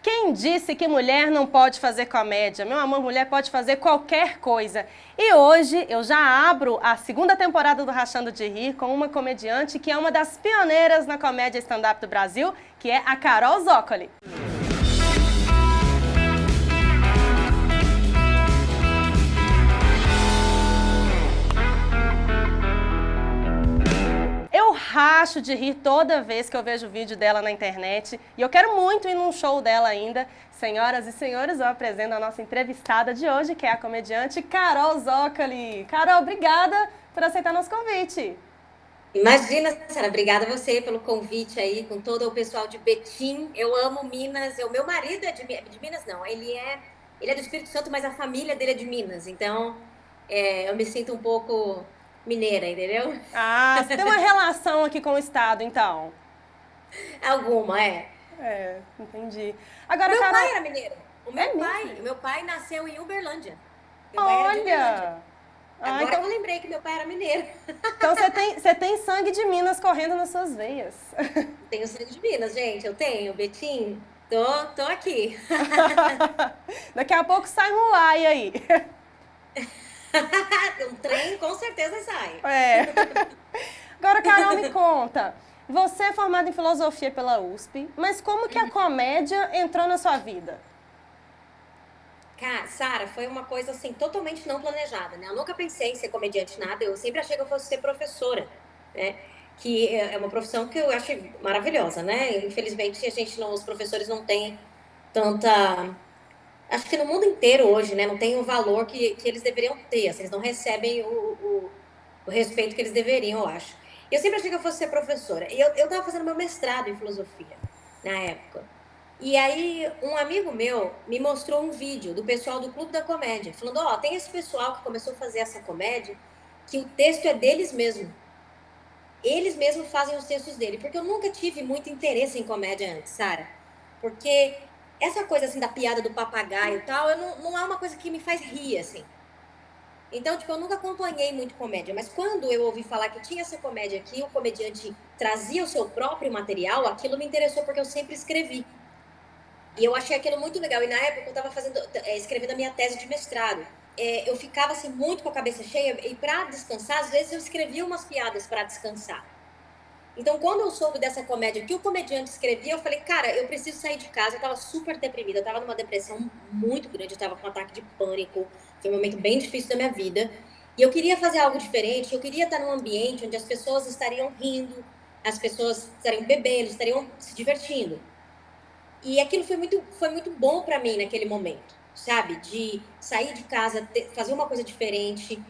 Quem disse que mulher não pode fazer comédia? Meu amor, mulher pode fazer qualquer coisa. E hoje eu já abro a segunda temporada do Rachando de Rir com uma comediante que é uma das pioneiras na comédia stand-up do Brasil, que é a Carol Zócoli. Eu racho de rir toda vez que eu vejo o vídeo dela na internet e eu quero muito ir num show dela ainda. Senhoras e senhores, eu apresento a nossa entrevistada de hoje, que é a comediante Carol Zócoli. Carol, obrigada por aceitar nosso convite. Imagina, Sara, obrigada a você pelo convite aí, com todo o pessoal de Betim. Eu amo Minas. O meu marido é de Minas, não. Ele é do Espírito Santo, mas a família dele é de Minas. Então, eu me sinto um pouco mineira, entendeu? Ah, você tem uma relação aqui com o estado, então. Alguma, é. É, entendi. O Agora, meu pai Carol, era mineiro. é mesmo? O meu pai nasceu em Uberlândia. Meu pai era de Uberlândia. Olha! Ah, Agora então, que eu lembrei que meu pai era mineiro. então você tem sangue de Minas correndo nas suas veias. Tenho sangue de Minas, gente. Eu tenho, Betim. Tô aqui. Daqui a pouco sai um uai aí. Um trem com certeza sai. É. Agora, Carol, me conta. Você é formada em filosofia pela USP, mas como que a comédia entrou na sua vida? Cara, Sara, foi uma coisa assim totalmente não planejada, né? Eu nunca pensei em ser comediante nada, eu sempre achei que eu fosse ser professora, né? Que é uma profissão que eu acho maravilhosa, né? Infelizmente os professores não têm tanta, acho que no mundo inteiro hoje, né? Não tem o valor que eles deveriam ter, assim, eles não recebem o respeito que eles deveriam, eu acho. E eu sempre achei que eu fosse ser professora. E eu tava fazendo meu mestrado em filosofia na época. E aí, um amigo meu me mostrou um vídeo do pessoal do Clube da Comédia, falando: Ó, tem esse pessoal que começou a fazer essa comédia, que o texto é deles mesmo. Eles mesmos fazem os textos dele. Porque eu nunca tive muito interesse em comédia antes, Sara. Porque essa coisa assim da piada do papagaio e tal, não é uma coisa que me faz rir, assim. Então, tipo, eu nunca acompanhei muito comédia, mas quando eu ouvi falar que tinha essa comédia aqui, o comediante trazia o seu próprio material, aquilo me interessou porque eu sempre escrevi. E eu achei aquilo muito legal. E na época eu estava escrevendo a minha tese de mestrado. Eu ficava assim muito com a cabeça cheia e para descansar, às vezes eu escrevia umas piadas para descansar. Então, quando eu soube dessa comédia que o comediante escrevia, eu falei, cara, eu preciso sair de casa. Eu tava super deprimida, eu tava numa depressão muito grande, eu tava com um ataque de pânico. Foi um momento bem difícil da minha vida. E eu queria fazer algo diferente, eu queria estar num ambiente onde as pessoas estariam rindo, as pessoas estariam bebendo, estariam se divertindo. E aquilo foi muito bom para mim naquele momento, sabe? De sair de casa, fazer uma coisa diferente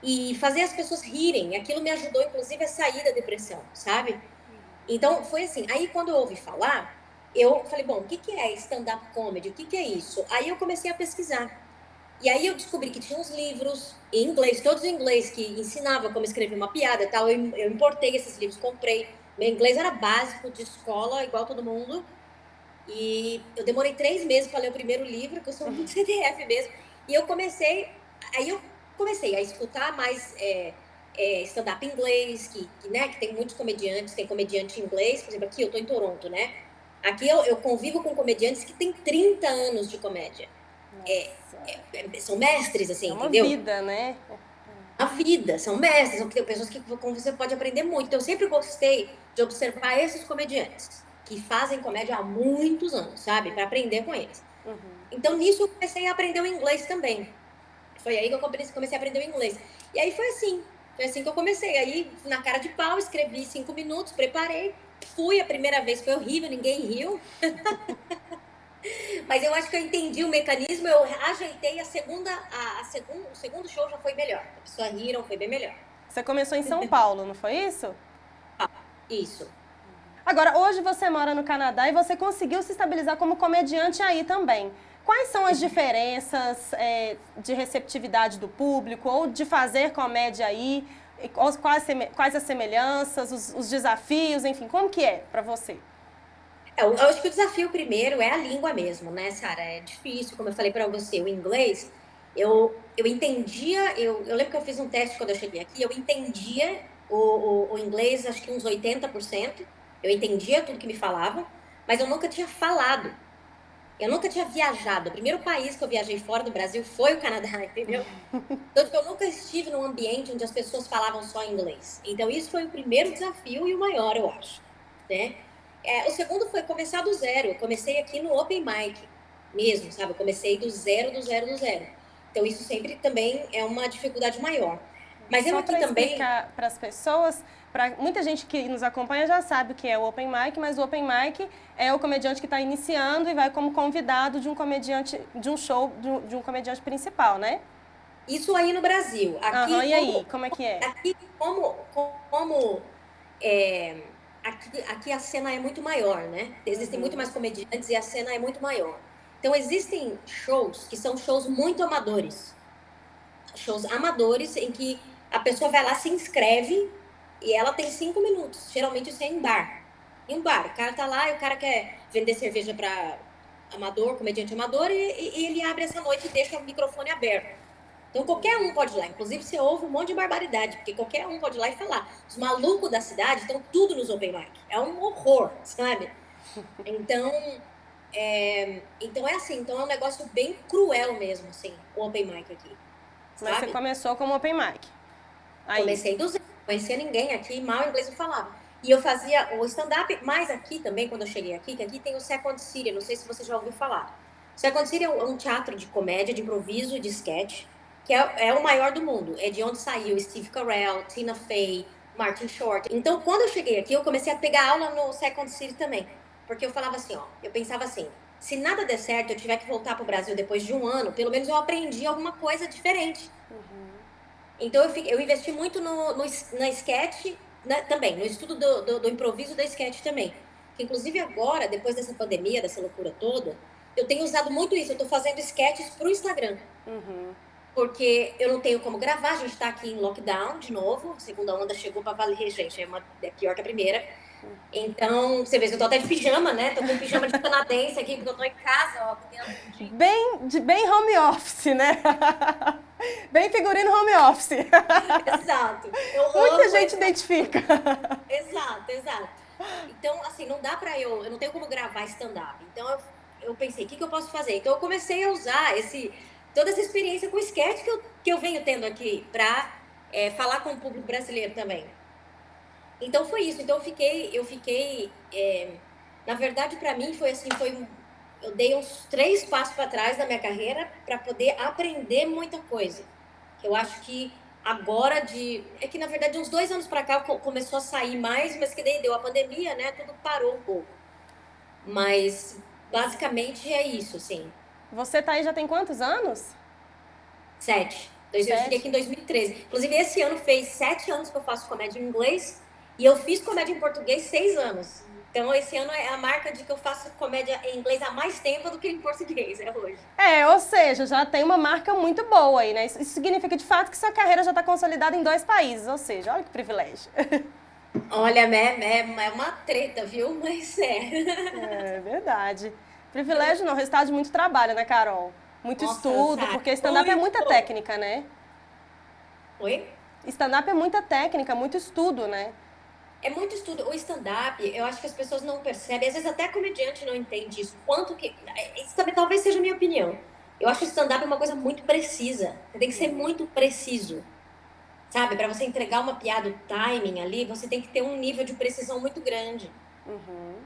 e fazer as pessoas rirem. Aquilo me ajudou, inclusive, a sair da depressão, sabe? Então, foi assim. Aí, quando eu ouvi falar, eu falei, bom, o que é stand-up comedy? O que é isso? Aí eu comecei a pesquisar. E aí eu descobri que tinha uns livros em inglês, todos em inglês, que ensinavam como escrever uma piada e tal. Eu importei esses livros, comprei. Meu inglês era básico, de escola, igual todo mundo. E eu demorei 3 meses para ler o primeiro livro, que eu sou muito CDF mesmo. E aí eu comecei a escutar mais stand-up inglês, né, que tem muitos comediantes, tem comediante inglês, por exemplo, aqui eu tô em Toronto, né? Aqui eu convivo com comediantes que têm 30 anos de comédia. São mestres, assim, É uma entendeu? vida, né? A vida, são mestres, são pessoas com você pode aprender muito. Então, eu sempre gostei de observar esses comediantes que fazem comédia há muitos anos, sabe? Para aprender com eles. Então, nisso, eu comecei a aprender o inglês também. Foi aí que eu comecei a aprender o inglês. E aí foi assim que eu comecei. Aí, na cara de pau, escrevi 5 minutos, preparei, fui. A primeira vez foi horrível, ninguém riu. Mas eu acho que eu entendi o mecanismo, eu ajeitei o segundo show já foi melhor. As pessoas riram, foi bem melhor. Você começou em São Paulo, não foi isso? Isso. Agora, hoje você mora no Canadá e você conseguiu se estabilizar como comediante aí também. Quais são as diferenças de receptividade do público ou de fazer comédia aí? Quais as semelhanças, os desafios, enfim, como que é para você? Eu acho que o desafio primeiro é a língua mesmo, né, Sara? É difícil, como eu falei para você, o inglês, eu entendia, eu lembro que eu fiz um teste quando eu cheguei aqui, eu entendia o inglês, acho que uns 80%, eu entendia tudo que me falavam, mas eu nunca tinha falado. Eu nunca tinha viajado. O primeiro país que eu viajei fora do Brasil foi o Canadá, entendeu? Então, eu nunca estive num ambiente onde as pessoas falavam só inglês. Então, isso foi o primeiro desafio e o maior, eu acho, né? O segundo foi começar do zero. Eu comecei aqui no Open Mic mesmo, sabe? Eu comecei do zero, do zero, do zero. Então, isso sempre também é uma dificuldade maior. Mas eu Só aqui para também... explicar para as pessoas, muita gente que nos acompanha já sabe o que é o Open Mic, mas o Open Mic é o comediante que está iniciando e vai como convidado de um comediante, de um show, de um comediante principal, né? Isso aí no Brasil. Aqui, e aí, como é que é? Aqui, aqui a cena é muito maior, né? Existem muito mais comediantes e a cena é muito maior. Então, existem shows que são shows muito amadores. Shows amadores em que a pessoa vai lá, se inscreve e ela tem 5 minutos. Geralmente isso é em bar. Em um bar. O cara tá lá e o cara quer vender cerveja para amador, comediante amador, e ele abre essa noite e deixa o microfone aberto. Então, qualquer um pode ir lá. Inclusive, você ouve um monte de barbaridade, porque qualquer um pode ir lá e falar. Os malucos da cidade estão tudo nos open mic. É um horror, sabe? Então é assim. Então, é um negócio bem cruel mesmo, assim, o open mic aqui. Sabe? Mas você começou como Open Mic. Aí. Comecei do zero. Não conhecia ninguém aqui, mal inglês eu falava. E eu fazia o stand-up, mais aqui também, quando eu cheguei aqui, que aqui tem o Second City, não sei se você já ouviu falar. O Second City é um teatro de comédia, de improviso, de sketch, que é o maior do mundo. É de onde saiu Steve Carell, Tina Fey, Martin Short. Então, quando eu cheguei aqui, eu comecei a pegar aula no Second City também. Porque eu falava assim, eu pensava assim, se nada der certo, eu tiver que voltar pro Brasil depois de um ano, pelo menos eu aprendi alguma coisa diferente. Então, eu investi muito na sketch, né, também, no estudo do improviso da sketch também. Que, inclusive, agora, depois dessa pandemia, dessa loucura toda, eu tenho usado muito isso. Eu tô fazendo sketches pro Instagram. Porque eu não tenho como gravar, a gente tá aqui em lockdown de novo, a segunda onda chegou pra valer, gente, é pior que a primeira. Então, você vê que eu tô até de pijama, né? Tô com pijama de canadense aqui, porque eu tô em casa, ó. Bem home office, né? Bem figurino home office. Exato. Muita gente identifica. Exato. Então, assim, não dá pra eu não tenho como gravar stand-up. Então, eu pensei, o que eu posso fazer? Então, eu comecei a usar toda essa experiência com sketch que eu venho tendo aqui pra falar com o público brasileiro também. Então, foi isso. Então, eu fiquei na verdade, pra mim, foi assim, eu dei uns 3 passos pra trás na minha carreira pra poder aprender muita coisa. Eu acho que agora é que, na verdade, uns 2 anos pra cá começou a sair mais, mas que daí deu a pandemia, né? Tudo parou um pouco. Mas, basicamente, é isso, assim. Você tá aí já tem quantos anos? 7. Eu cheguei aqui em 2013. Inclusive, esse ano fez 7 anos que eu faço comédia em inglês e eu fiz comédia em português 6 anos. Então, esse ano é a marca de que eu faço comédia em inglês há mais tempo do que em português, hoje. Ou seja, já tem uma marca muito boa aí, né? Isso significa, de fato, que sua carreira já está consolidada em 2 países, ou seja, olha que privilégio. Olha, é uma treta, viu? Mas É verdade. Privilégio não, resultado de muito trabalho, né, Carol? Muito estudo, porque stand-up é muita técnica, né? Oi? Stand-up é muita técnica, muito estudo, né? É muito estudo. O stand-up, eu acho que as pessoas não percebem, às vezes até comediante não entende isso. Isso também talvez seja a minha opinião. Eu acho que o stand-up uma coisa muito precisa. Você tem que ser muito preciso. Sabe? Para você entregar uma piada, o timing ali, você tem que ter um nível de precisão muito grande.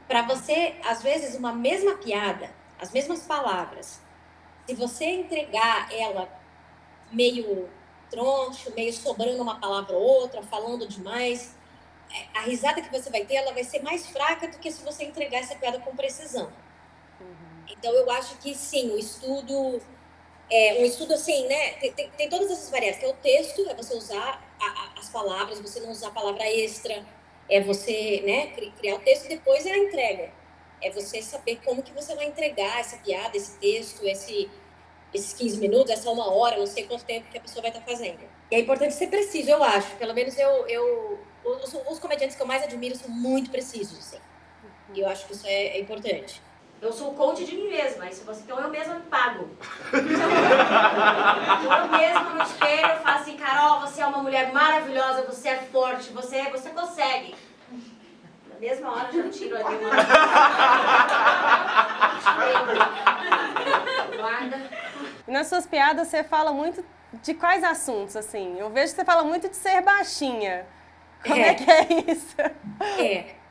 Para você, às vezes, uma mesma piada, as mesmas palavras, se você entregar ela meio troncho, meio sobrando uma palavra ou outra, falando demais, a risada que você vai ter, ela vai ser mais fraca do que se você entregar essa piada com precisão. Então, eu acho que, sim, o estudo... um estudo assim, né? Tem todas essas variáveis, que é o texto, é você usar as palavras, você não usar a palavra extra, é você, né, criar o texto, e depois é a entrega. É você saber como que você vai entregar essa piada, esse texto, esses 15 minutos, essa 1 hora, não sei quanto tempo que a pessoa vai estar fazendo. E é importante ser preciso, eu acho. Pelo menos os comediantes que eu mais admiro são muito precisos, assim. E eu acho que isso é importante. Eu sou coach de mim mesma, então eu mesma me pago. Então eu mesma no espelho eu falo assim, Carol, você é uma mulher maravilhosa, você é forte, você consegue. Na mesma hora eu já tiro ali uma... E nas suas piadas você fala muito de quais assuntos, assim? Eu vejo que você fala muito de ser baixinha. Como é que é isso?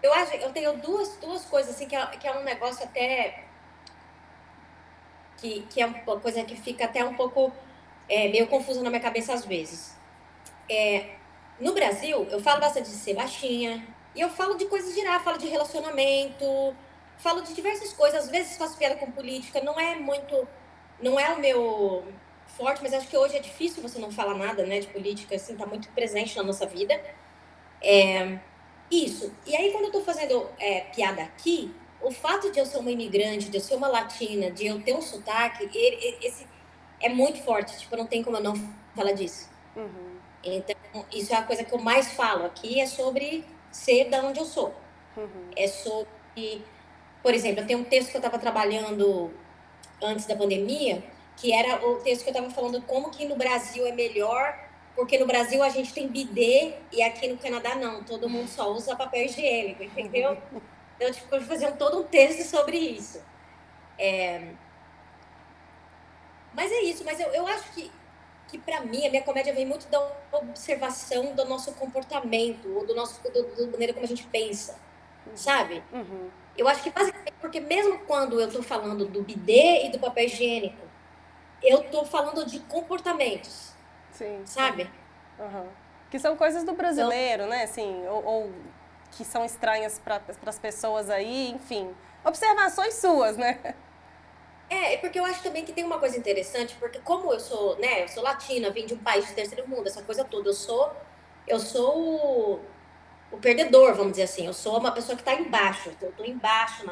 Eu acho, eu tenho duas coisas, assim, que é um negócio até... Que é uma coisa que fica até um pouco meio confusa na minha cabeça às vezes. No Brasil, eu falo bastante de ser baixinha, e eu falo de coisas gerais, falo de relacionamento, falo de diversas coisas, às vezes faço piada com política, não é o meu forte, mas acho que hoje é difícil você não falar nada, né, de política, assim, tá muito presente na nossa vida. Isso. E aí, quando eu tô fazendo piada aqui, o fato de eu ser uma imigrante, de eu ser uma latina, de eu ter um sotaque, esse é muito forte, tipo, não tem como eu não falar disso. Então, isso é a coisa que eu mais falo aqui, é sobre ser da onde eu sou. É sobre... Por exemplo, eu tenho um texto que eu estava trabalhando antes da pandemia, que era o texto que eu estava falando como que no Brasil é melhor, porque no Brasil a gente tem bidê e aqui no Canadá não, todo mundo só usa papel higiênico, entendeu? Então, tipo, eu vou fazer todo um texto sobre isso. Mas é isso, mas eu acho que para mim, a minha comédia vem muito da observação do nosso comportamento, ou da maneira como a gente pensa, sabe? Eu acho que basicamente porque mesmo quando eu tô falando do bidê e do papel higiênico, eu tô falando de comportamentos, Sim. sabe? Que são coisas do brasileiro, né? Assim, ou que são estranhas para as pessoas aí, enfim. Observações suas, né? Porque eu acho também que tem uma coisa interessante, porque como eu sou, né, eu sou latina, vim de um país de terceiro mundo, essa coisa toda, eu sou o perdedor, vamos dizer assim, eu sou uma pessoa que está embaixo, eu estou embaixo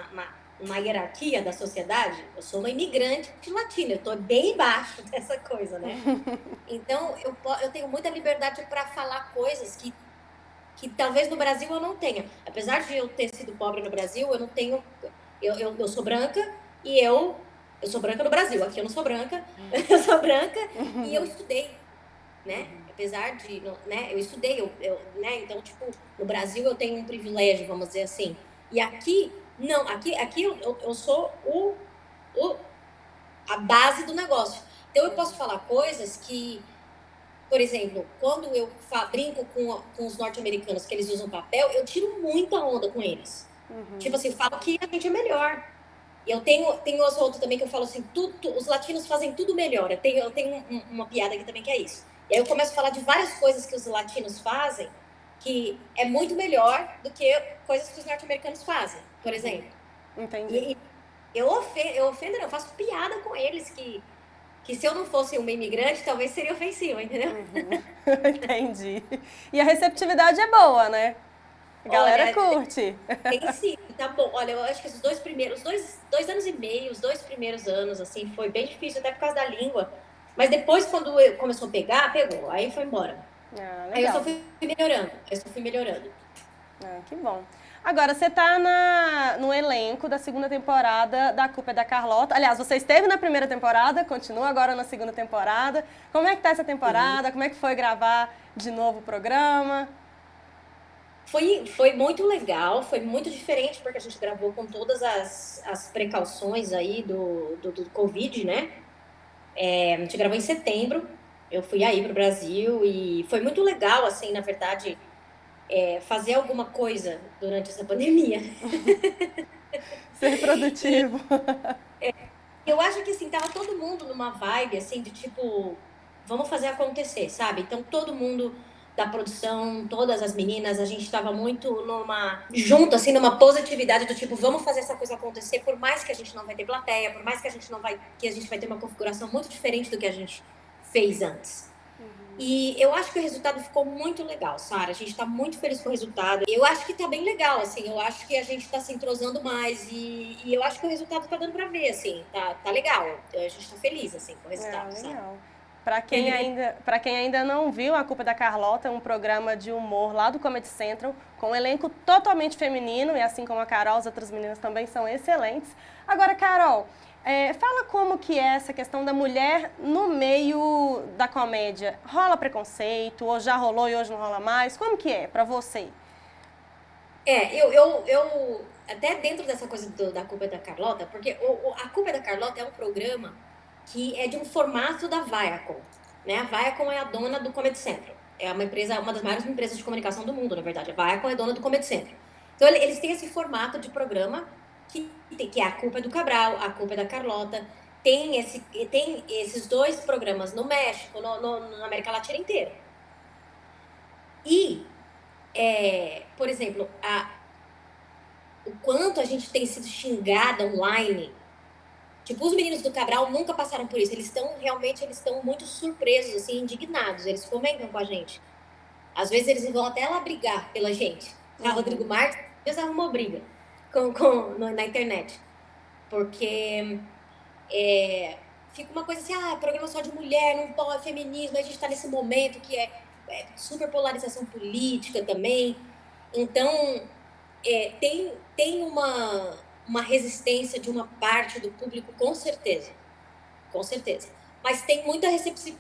na hierarquia da sociedade, eu sou uma imigrante latina, eu estou bem embaixo dessa coisa, né? Então, eu tenho muita liberdade para falar coisas que talvez no Brasil eu não tenha. Apesar de eu ter sido pobre no Brasil, eu não tenho... Eu sou branca e eu sou branca no Brasil. Aqui eu não sou branca, eu sou branca e eu estudei, né? Apesar de... né? Eu estudei, né? Então, tipo, no Brasil eu tenho um privilégio, vamos dizer assim. E aqui, não. Aqui eu sou a base do negócio. Então, eu posso falar coisas que... Por exemplo, quando eu brinco com os norte-americanos que eles usam papel, eu tiro muita onda com eles. Tipo assim, eu falo que a gente é melhor. Eu tenho outro também que eu falo assim, os latinos fazem tudo melhor. Eu tenho uma piada aqui também que é isso. E aí eu começo a falar de várias coisas que os latinos fazem que é muito melhor do que coisas que os norte-americanos fazem, por exemplo. Entendi. E eu faço piada com eles que se eu não fosse uma imigrante, talvez seria ofensiva, entendeu? Entendi. E a receptividade é boa, né? A galera curte. Tem sim, tá bom. Olha, eu acho que esses dois anos e meio, os 2 primeiros anos, assim, foi bem difícil, até por causa da língua. Mas depois, quando começou a pegar, pegou. Aí foi embora. Legal. Aí eu só fui melhorando. Que bom. Agora, você tá no elenco da segunda temporada da A Culpa é da Carlota. Aliás, você esteve na primeira temporada, continua agora na segunda temporada. Como é que tá essa temporada? Como é que foi gravar de novo o programa? Foi muito legal, foi muito diferente, porque a gente gravou com todas as precauções aí do Covid, né? A gente gravou em setembro, eu fui aí pro Brasil e foi muito legal, assim, na verdade, fazer alguma coisa durante essa pandemia. Ser produtivo. Eu acho que, assim, tava todo mundo numa vibe, assim, de tipo, vamos fazer acontecer, sabe? Então, todo mundo da produção, todas as meninas, a gente tava muito junto, assim, numa positividade do tipo, vamos fazer essa coisa acontecer, por mais que a gente não vai ter plateia, por mais que a gente vai ter uma configuração muito diferente do que a gente fez antes. E eu acho que o resultado ficou muito legal, Sara. A gente tá muito feliz com o resultado. Eu acho que tá bem legal, assim. Eu acho que a gente tá se entrosando mais. E eu acho que o resultado tá dando pra ver, assim. Tá legal. A gente tá feliz, assim, com o resultado, legal. sabe? Para quem ainda não viu, A Culpa é da Carlota é um programa de humor lá do Comedy Central, com um elenco totalmente feminino, e assim como a Carol, as outras meninas também são excelentes. Agora, Carol, fala como que é essa questão da mulher no meio da comédia. Rola preconceito, ou já rolou e hoje não rola mais? Como que é para você? Eu até dentro dessa coisa da Culpa é da Carlota, porque A Culpa é da Carlota é um programa que é de um formato da Viacom, né? A Viacom é a dona do Comedy Central. É uma empresa, uma das maiores empresas de comunicação do mundo, na verdade. A Viacom é dona do Comedy Central. Então, eles têm esse formato de programa que é A Culpa é do Cabral, A Culpa é da Carlota. Tem esses dois programas no México, na América Latina inteira. E, por exemplo, o quanto a gente tem sido xingada online. Tipo, os meninos do Cabral nunca passaram por isso. Eles estão muito surpresos, assim, indignados. Eles comentam com a gente. Às vezes eles vão até lá brigar pela gente. O Rodrigo Marques, às vezes arrumou briga na internet. Porque fica uma coisa assim, programa só de mulher, não pode, feminismo, a gente tá nesse momento que é super polarização política também. Então, tem uma resistência de uma parte do público, com certeza. Com certeza. Mas tem muita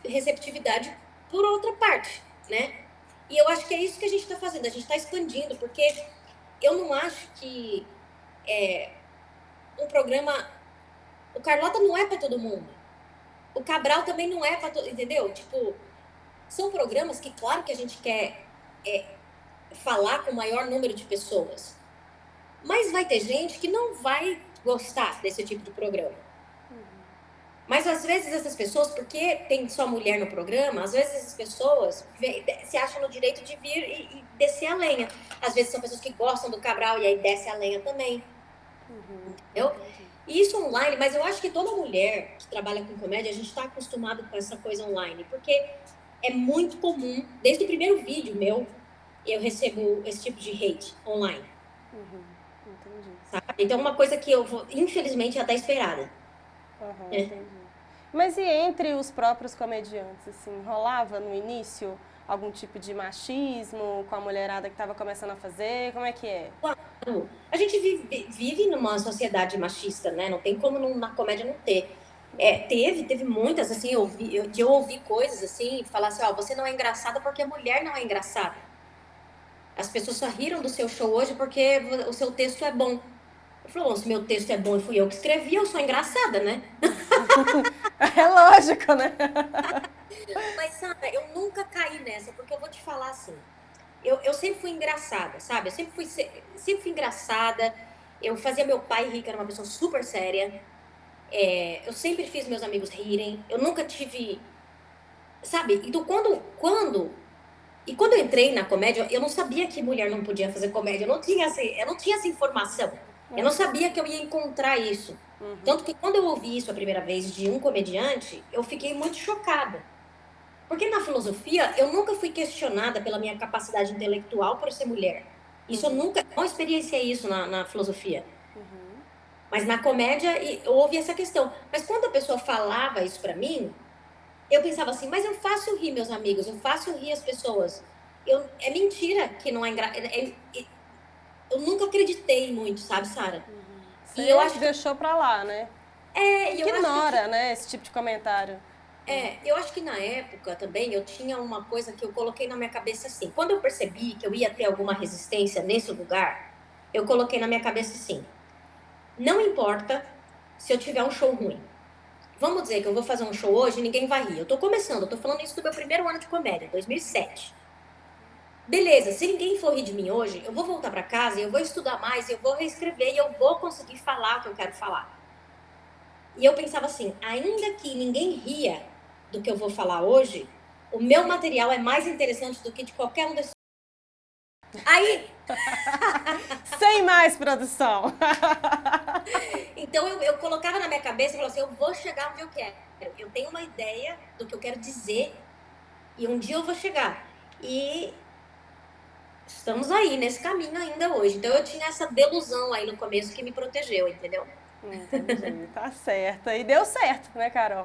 receptividade por outra parte, né? E eu acho que é isso que a gente está fazendo. A gente está expandindo, porque eu não acho que um programa... O Carlota não é para todo mundo. O Cabral também não é para todo... Entendeu? Tipo, são programas que, claro que a gente quer falar com o maior número de pessoas. Mas vai ter gente que não vai gostar desse tipo de programa. Mas, às vezes, essas pessoas, porque tem só mulher no programa, às vezes essas pessoas se acham no direito de vir e descer a lenha. Às vezes são pessoas que gostam do Cabral e aí desce a lenha também. Entendeu? E isso online, mas eu acho que toda mulher que trabalha com comédia, a gente está acostumado com essa coisa online. Porque é muito comum, desde o primeiro vídeo meu, eu recebo esse tipo de hate online. Entendi. Sabe? Então, uma coisa que eu vou, infelizmente, até esperada. Entendi. Mas e entre os próprios comediantes, assim, rolava no início algum tipo de machismo com a mulherada que estava começando a fazer? Como é que é? Claro. A gente vive numa sociedade machista, né? Não tem como na comédia não ter. Teve muitas, assim, eu ouvi coisas assim, falar assim, você não é engraçada porque a mulher não é engraçada. As pessoas só riram do seu show hoje porque o seu texto é bom. Eu falei, se meu texto é bom e fui eu que escrevi, eu sou engraçada, né? É lógico, né? Mas, Sandra, eu nunca caí nessa, porque eu vou te falar assim, eu sempre fui engraçada, sabe? Eu sempre fui engraçada, eu fazia meu pai rir, que era uma pessoa super séria, eu sempre fiz meus amigos rirem, eu nunca tive, sabe? Então, quando eu entrei na comédia, eu não sabia que mulher não podia fazer comédia, eu não tinha essa informação. Eu não sabia que eu ia encontrar isso. Tanto que quando eu ouvi isso a primeira vez de um comediante, eu fiquei muito chocada. Porque na filosofia, eu nunca fui questionada pela minha capacidade intelectual por ser mulher. Isso eu nunca, não experienciei isso na filosofia. Mas na comédia, eu ouvi essa questão. Mas quando a pessoa falava isso pra mim, eu pensava assim, mas eu faço rir meus amigos, eu faço rir as pessoas. É mentira que não é engraçado. Eu nunca acreditei muito, sabe, Sara? E eu acho que deixou pra lá, né? Ignora, né, esse tipo de comentário. Eu acho que na época também eu tinha uma coisa que eu coloquei na minha cabeça assim. Quando eu percebi que eu ia ter alguma resistência nesse lugar, eu coloquei na minha cabeça assim. Não importa se eu tiver um show ruim. Vamos dizer que eu vou fazer um show hoje e ninguém vai rir. Eu tô começando, eu tô falando isso do meu primeiro ano de comédia, 2007. Beleza, se ninguém for rir de mim hoje, eu vou voltar pra casa, eu vou estudar mais, eu vou reescrever e eu vou conseguir falar o que eu quero falar. E eu pensava assim, ainda que ninguém ria do que eu vou falar hoje, o meu material é mais interessante do que de qualquer um desses. Aí... Sem mais produção. Então eu colocava na minha cabeça e falava assim, eu vou chegar onde eu quero. Eu tenho uma ideia do que eu quero dizer e um dia eu vou chegar. E estamos aí, nesse caminho ainda hoje. Então eu tinha essa delusão aí no começo que me protegeu, entendeu? Entendi, tá certo. E deu certo, né, Carol?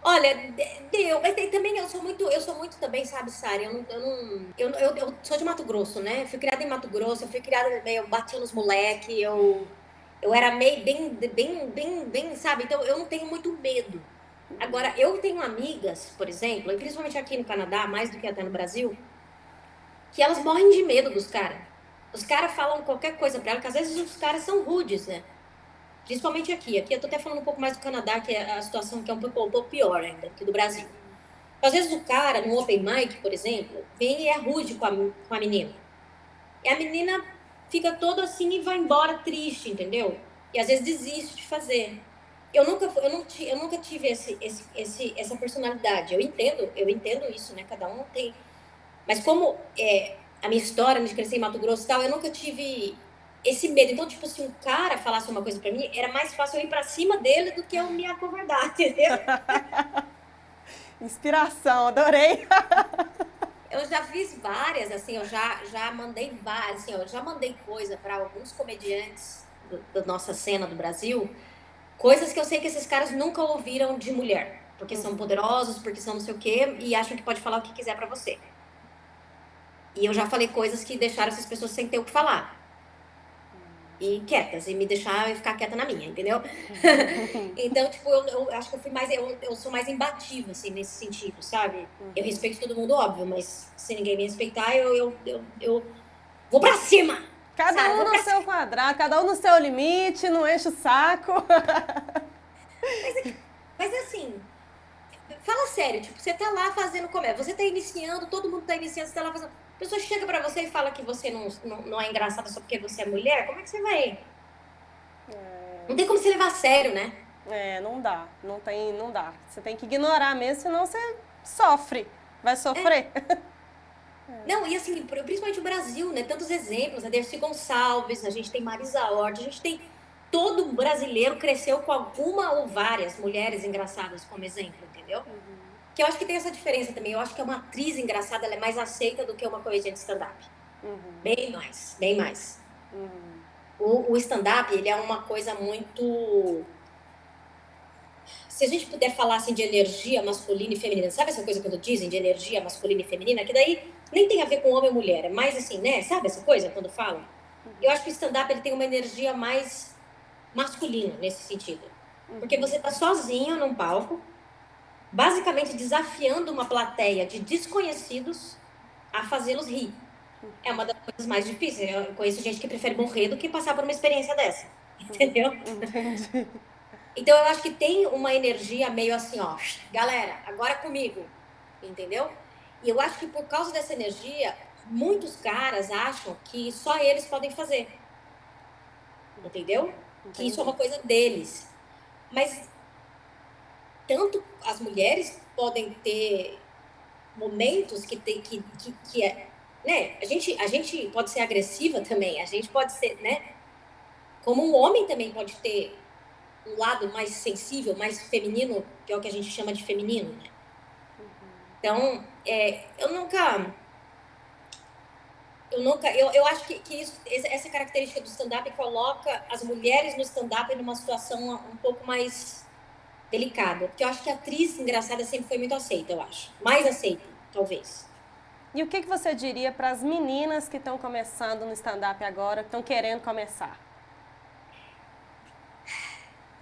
Olha, deu, mas também eu sou muito também, sabe, Sara, eu sou de Mato Grosso, né? Fui criada em Mato Grosso, eu batia nos moleque, eu era meio bem, sabe? Então eu não tenho muito medo. Agora, eu tenho amigas, por exemplo, e principalmente aqui no Canadá, mais do que até no Brasil, que elas morrem de medo dos caras. Os caras falam qualquer coisa pra elas, que às vezes os caras são rudes, né? Principalmente aqui. Aqui eu tô até falando um pouco mais do Canadá, que é a situação que é um pouco pior ainda que do Brasil. Às vezes o cara, no open mic, por exemplo, vem e é rude com a menina. E a menina fica toda assim e vai embora triste, entendeu? E às vezes desiste de fazer. Eu nunca tive essa personalidade. Eu entendo isso, né? Cada um tem. Mas como a minha história de crescer em Mato Grosso e tal, eu nunca tive esse medo. Então, tipo, se um cara falasse uma coisa pra mim, era mais fácil eu ir pra cima dele do que eu me acovardar, entendeu? Inspiração, adorei. Eu já fiz várias, assim, eu já mandei várias, assim, eu já mandei coisa para alguns comediantes da nossa cena do Brasil, coisas que eu sei que esses caras nunca ouviram de mulher, porque são poderosos, porque são não sei o quê, e acham que pode falar o que quiser para você. E eu já falei coisas que deixaram essas pessoas sem ter o que falar. E quietas, e me deixar eu ficar quieta na minha, entendeu? Então, tipo, eu acho que eu fui mais. Eu sou mais imbatível, assim, nesse sentido, sabe? Eu respeito todo mundo, óbvio, mas se ninguém me respeitar, eu vou pra cima! Cada Sara, um vou no pra seu cima. quadrado, cada um no seu limite, não enche o saco. Mas assim, fala sério, tipo, você tá lá fazendo comédia, você tá iniciando, todo mundo tá iniciando, você tá lá fazendo. A pessoa chega pra você e fala que você não é engraçada só porque você é mulher, como é que você vai? Não tem como se levar a sério, né? Não dá, não dá. Você tem que ignorar mesmo, senão você sofre. Vai sofrer. Não, e assim, principalmente o Brasil, né? Tantos exemplos, né? Dercy Gonçalves, a gente tem Marisa Hort, a gente tem. Todo brasileiro cresceu com alguma ou várias mulheres engraçadas como exemplo, entendeu? Que eu acho que tem essa diferença também. Eu acho que uma atriz engraçada ela é mais aceita do que uma comediante stand-up. Bem mais, bem mais. O stand-up, ele é uma coisa muito. Se a gente puder falar assim de energia masculina e feminina, sabe essa coisa quando dizem de energia masculina e feminina? Que daí nem tem a ver com homem ou mulher, é mais assim, né? Sabe essa coisa quando falam? Eu acho que o stand-up ele tem uma energia mais masculina nesse sentido. Porque você tá sozinho num palco, basicamente desafiando uma plateia de desconhecidos a fazê-los rir. É uma das coisas mais difíceis. Eu conheço gente que prefere morrer do que passar por uma experiência dessa. Entendeu? Entendi. Então eu acho que tem uma energia meio assim, ó, galera, agora comigo, entendeu? E eu acho que por causa dessa energia, muitos caras acham que só eles podem fazer, entendeu? Que isso é uma coisa deles. Mas tanto as mulheres podem ter momentos que é, né? A gente pode ser agressiva também, a gente pode ser, né? Como um homem também pode ter um lado mais sensível, mais feminino, que é o que a gente chama de feminino, né? Então, eu acho que essa característica do stand-up coloca as mulheres no stand-up numa situação um pouco mais delicada, porque eu acho que a atriz engraçada sempre foi muito aceita, eu acho. Mais aceita, talvez. E o que você diria para as meninas que estão começando no stand-up agora, que estão querendo começar?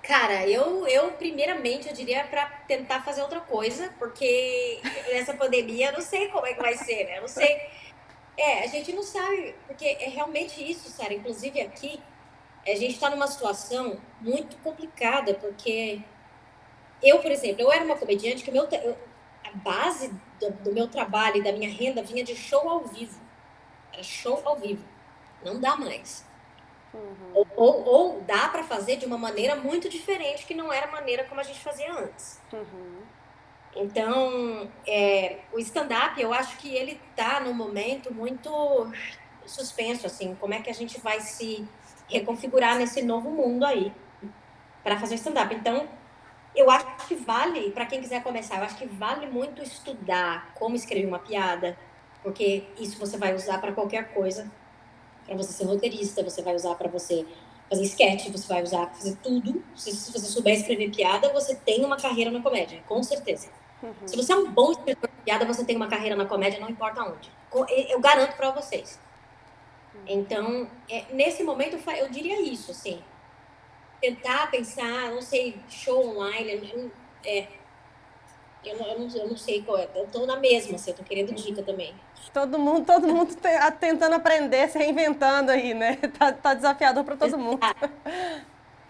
Cara, eu primeiramente, eu diria para tentar fazer outra coisa, porque nessa pandemia eu não sei como é que vai ser, né? Eu não sei. A gente não sabe, porque é realmente isso, Sara. Inclusive aqui, a gente está numa situação muito complicada, porque eu, por exemplo, eu era uma comediante que a base do meu trabalho e da minha renda vinha de show ao vivo. Era show ao vivo. Não dá mais. Ou dá para fazer de uma maneira muito diferente, que não era a maneira como a gente fazia antes. Então, o stand-up, eu acho que ele tá num momento muito suspenso, assim, como é que a gente vai se reconfigurar nesse novo mundo aí para fazer stand-up. Então, eu acho que vale, para quem quiser começar, eu acho que vale muito estudar como escrever uma piada, porque isso você vai usar para qualquer coisa. Para você ser roteirista, você vai usar para você fazer sketch, você vai usar para fazer tudo. Se você souber escrever piada, você tem uma carreira na comédia, com certeza. Se você é um bom escritor de piada, você tem uma carreira na comédia, não importa onde. Eu garanto para vocês. Então, nesse momento, eu diria isso, assim. Tentar pensar, não sei, show online, eu não sei qual é. Eu tô na mesma, assim, eu tô querendo dica também. Todo mundo tentando aprender, se reinventando aí, né? Tá desafiador para todo mundo.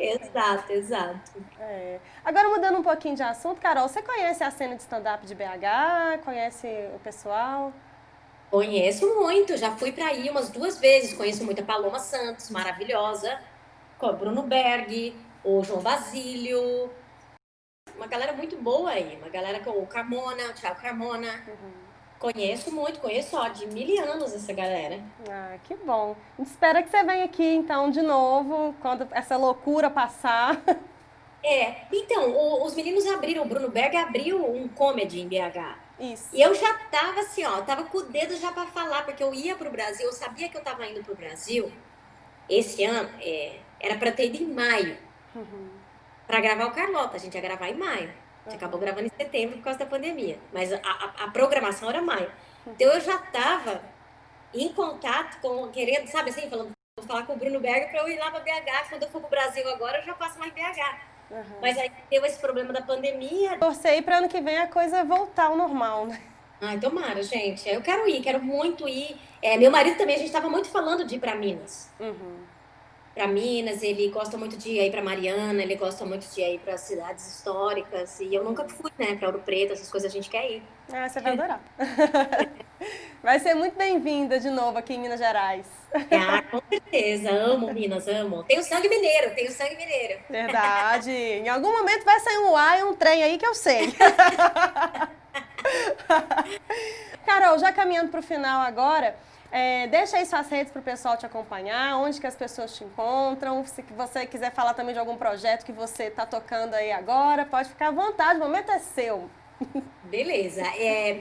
Exato, exato. É. Agora, mudando um pouquinho de assunto, Carol, você conhece a cena de stand-up de BH? Conhece o pessoal? Conheço muito, já fui para aí umas 2 vezes. Conheço muito a Paloma Santos, maravilhosa, com o Bruno Berg, o João Basílio, uma galera muito boa aí, uma galera com o Carmona, o Thiago Carmona. Conheço muito, conheço ó, de 1000 anos essa galera. Ah, que bom. A gente espera que você venha aqui, então, de novo, quando essa loucura passar. Então, os meninos abriram, o Bruno Berg abriu um comedy em BH. Isso. E eu já tava assim, ó, tava com o dedo já para falar, porque eu ia pro Brasil, eu sabia que eu tava indo pro Brasil esse ano, era para ter ido em maio, para gravar o Carlota, a gente ia gravar em maio. A gente acabou gravando em setembro por causa da pandemia, mas a programação era maio. Então eu já tava em contato com, querendo, sabe assim, falando, vou falar com o Bruno Berger para eu ir lá para BH, quando eu for pro Brasil agora eu já passo mais BH. Mas aí deu esse problema da pandemia. Torcer aí para ano que vem a coisa voltar ao normal, né? Ai, tomara, gente. Eu quero ir, quero muito ir. Meu marido também, a gente estava muito falando de ir para Minas. Para Minas, ele gosta muito de ir para Mariana, ele gosta muito de ir para cidades históricas. E eu nunca fui, né, para Ouro Preto, essas coisas a gente quer ir. Ah, você vai adorar. Vai ser muito bem-vinda de novo aqui em Minas Gerais. Ah, com certeza. Amo Minas, amo. Tenho sangue mineiro, tenho sangue mineiro. Verdade. Em algum momento vai sair um ar e um trem aí que eu sei. Carol, já caminhando para o final agora, deixa aí suas redes para o pessoal te acompanhar, onde que as pessoas te encontram. Se você quiser falar também de algum projeto que você está tocando aí agora, pode ficar à vontade, o momento é seu. Beleza.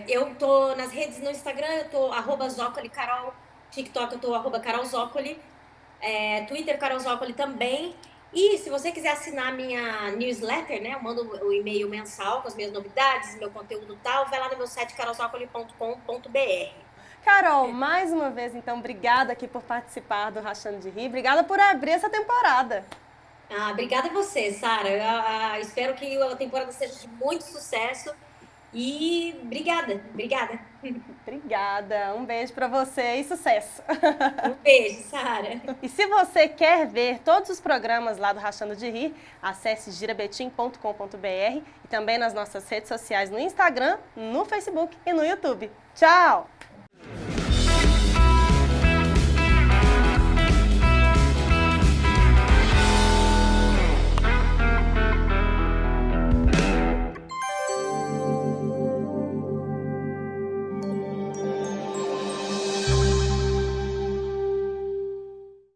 Eu tô nas redes, no Instagram, eu tô @ZócoliCarol, TikTok eu tô @CarolZócoli, Twitter Carol Zócoli também. E se você quiser assinar minha newsletter, né, eu mando o e-mail mensal com as minhas novidades, meu conteúdo e tal, vai lá no meu site carolzocoli.com.br. Carol, mais uma vez, então, obrigada aqui por participar do Rachando de Rir. Obrigada por abrir essa temporada. Obrigada a você, Sara. Eu espero que a temporada seja de muito sucesso. E obrigada. Obrigada. Um beijo para você e sucesso. Um beijo, Sara. E se você quer ver todos os programas lá do Rachando de Rir, acesse girabetim.com.br e também nas nossas redes sociais no Instagram, no Facebook e no YouTube. Tchau!